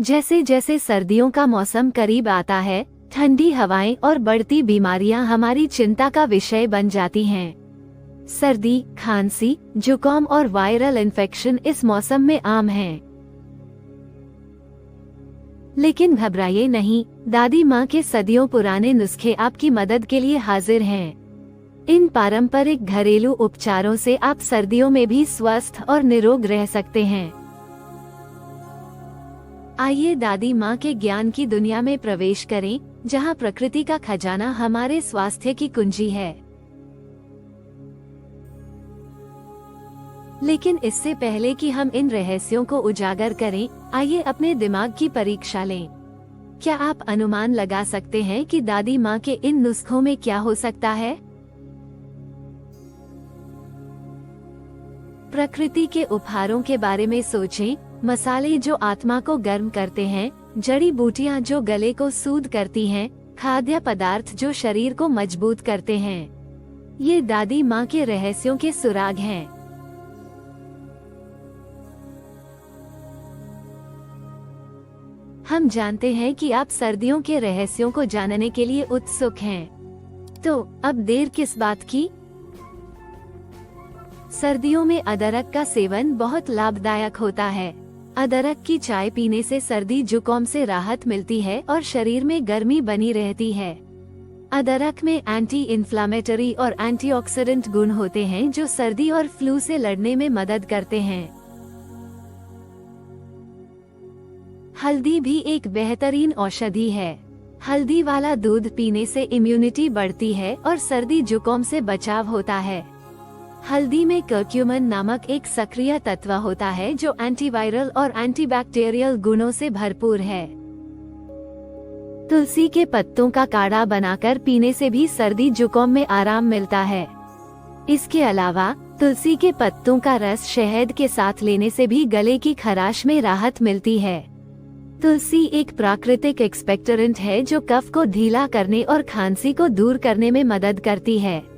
जैसे जैसे सर्दियों का मौसम करीब आता है, ठंडी हवाएं और बढ़ती बीमारियां हमारी चिंता का विषय बन जाती हैं। सर्दी, खांसी, जुकाम और वायरल इन्फेक्शन इस मौसम में आम हैं। लेकिन घबराइए नहीं, दादी माँ के सदियों पुराने नुस्खे आपकी मदद के लिए हाजिर हैं। इन पारंपरिक घरेलू उपचारों से आप सर्दियों में भी स्वस्थ और निरोग रह सकते हैं। आइए दादी माँ के ज्ञान की दुनिया में प्रवेश करें, जहाँ प्रकृति का खजाना हमारे स्वास्थ्य की कुंजी है। लेकिन इससे पहले कि हम इन रहस्यों को उजागर करें, आइए अपने दिमाग की परीक्षा लें। क्या आप अनुमान लगा सकते हैं कि दादी माँ के इन नुस्खों में क्या हो सकता है? प्रकृति के उपहारों के बारे में सोचें। मसाले जो आत्मा को गर्म करते हैं, जड़ी बूटियां जो गले को सूद करती हैं, खाद्य पदार्थ जो शरीर को मजबूत करते हैं। ये दादी माँ के रहस्यों के सुराग हैं। हम जानते हैं कि आप सर्दियों के रहस्यों को जानने के लिए उत्सुक हैं। तो अब देर किस बात की? सर्दियों में अदरक का सेवन बहुत लाभदायक होता है। अदरक की चाय पीने से सर्दी जुकाम से राहत मिलती है और शरीर में गर्मी बनी रहती है। अदरक में एंटी इन्फ्लामेटरी और एंटीऑक्सीडेंट गुण होते हैं जो सर्दी और फ्लू से लड़ने में मदद करते हैं। हल्दी भी एक बेहतरीन औषधि है। हल्दी वाला दूध पीने से इम्यूनिटी बढ़ती है और सर्दी जुकाम से बचाव होता है। हल्दी में कर्क्यूमिन नामक एक सक्रिय तत्व होता है जो एंटीवायरल और एंटीबैक्टीरियल गुणों से भरपूर है। तुलसी के पत्तों का काढ़ा बनाकर पीने से भी सर्दी जुकाम में आराम मिलता है। इसके अलावा तुलसी के पत्तों का रस शहद के साथ लेने से भी गले की खराश में राहत मिलती है। तुलसी एक प्राकृतिक एक्सपेक्टोरेंट है जो कफ को ढीला करने और खांसी को दूर करने में मदद करती है।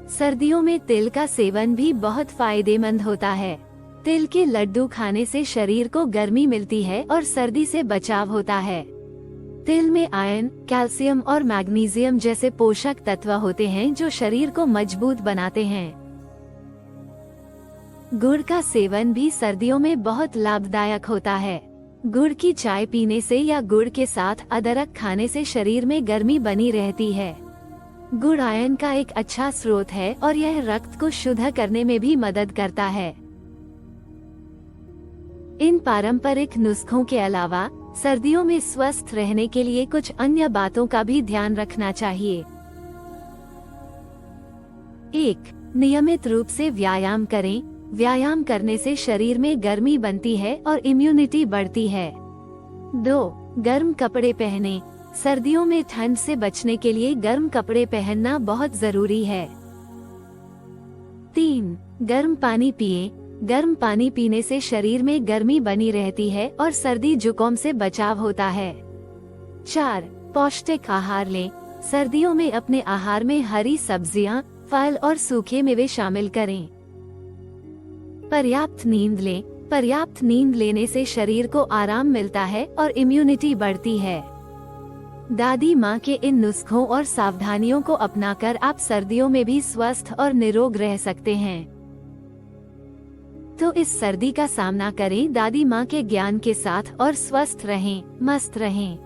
सर्दियों में तिल का सेवन भी बहुत फायदेमंद होता है। तिल के लड्डू खाने से शरीर को गर्मी मिलती है और सर्दी से बचाव होता है। तिल में आयरन, कैल्शियम और मैग्नीशियम जैसे पोषक तत्व होते हैं जो शरीर को मजबूत बनाते हैं। गुड़ का सेवन भी सर्दियों में बहुत लाभदायक होता है। गुड़ की चाय पीने से या गुड़ के साथ अदरक खाने से शरीर में गर्मी बनी रहती है। गुड़ आयरन का एक अच्छा स्रोत है और यह रक्त को शुद्ध करने में भी मदद करता है। इन पारंपरिक नुस्खों के अलावा सर्दियों में स्वस्थ रहने के लिए कुछ अन्य बातों का भी ध्यान रखना चाहिए। 1. नियमित रूप से व्यायाम करें। व्यायाम करने से शरीर में गर्मी बनती है और इम्यूनिटी बढ़ती है। 2. गर्म कपड़े पहनें। सर्दियों में ठंड से बचने के लिए गर्म कपड़े पहनना बहुत जरूरी है। 3. गर्म पानी पिएं। गर्म पानी पीने से शरीर में गर्मी बनी रहती है और सर्दी जुकाम से बचाव होता है। 4. पौष्टिक आहार लें। सर्दियों में अपने आहार में हरी सब्जियां, फल और सूखे मेवे शामिल करें। पर्याप्त नींद लें। पर्याप्त नींद लेने से शरीर को आराम मिलता है और इम्यूनिटी बढ़ती है। दादी माँ के इन नुस्खों और सावधानियों को अपनाकर आप सर्दियों में भी स्वस्थ और निरोग रह सकते हैं। तो इस सर्दी का सामना करें दादी माँ के ज्ञान के साथ और स्वस्थ रहें, मस्त रहें।